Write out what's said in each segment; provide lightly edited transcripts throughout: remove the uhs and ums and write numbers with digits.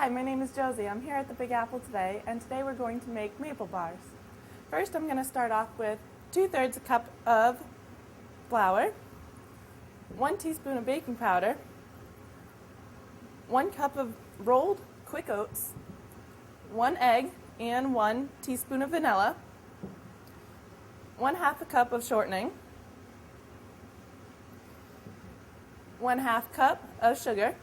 Hi, my name is Josie. I'm here at the Big Apple today, and today we're going to make maple bars. First, I'm going to start off with 2/3 a cup of flour, 1 teaspoon of baking powder, 1 cup of rolled quick oats, 1 egg, and 1 teaspoon of vanilla, 1/2 a cup of shortening, 1/2 cup of sugar,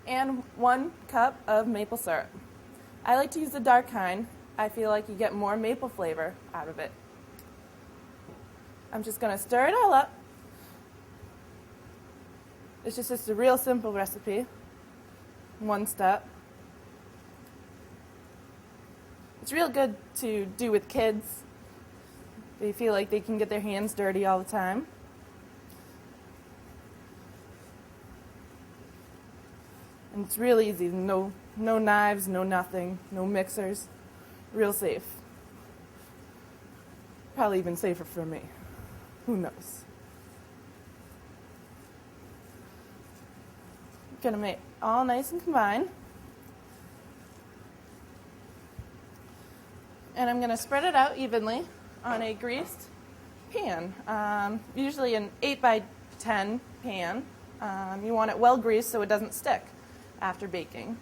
and 1 cup of maple syrup. I like to use the dark kind. I feel like you get more maple flavor out of it. I'm just going to stir it all up. It's just a real simple recipe. 1 step. It's real good to do with kids. They feel like they can get their hands dirty all the time. And it's real easy. No knives, no nothing, no mixers. Real safe. Probably even safer for me. Who knows? Gonna make all nice and combined. And I'm gonna spread it out evenly on a greased pan. Usually an 8x10 pan. You want it well greased so it doesn't stick after baking.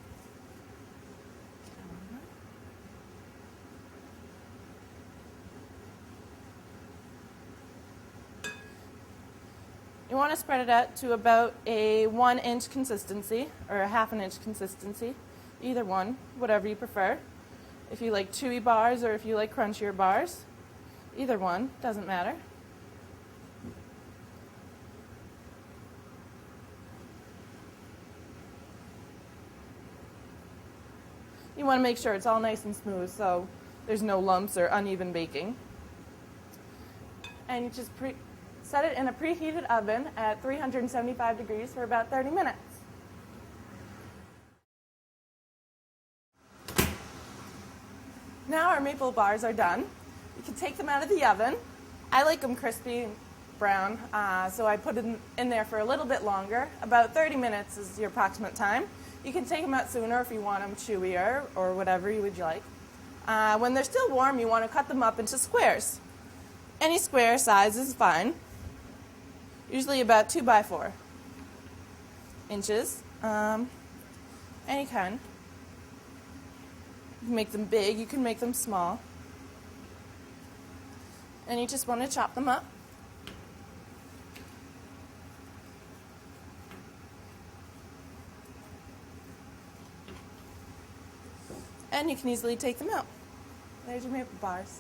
You want to spread it out to about a 1-inch consistency or a 1/2 inch consistency, either one, whatever you prefer. If you like chewy bars or if you like crunchier bars, either one, doesn't matter. You want to make sure it's all nice and smooth so there's no lumps or uneven baking. And you just set it in a preheated oven at 375 degrees for about 30 minutes. Now our maple bars are done. You can take them out of the oven. I like them crispy brown, so I put them in there for a little bit longer. About 30 minutes is your approximate time. You can take them out sooner if you want them chewier or whatever you would like. When they're still warm, you want to cut them up into squares. Any square size is fine. Usually about 2x4 inches. Any kind. You can make them big, you can make them small. And you just want to chop them up. And you can easily take them out. There's your maple bars.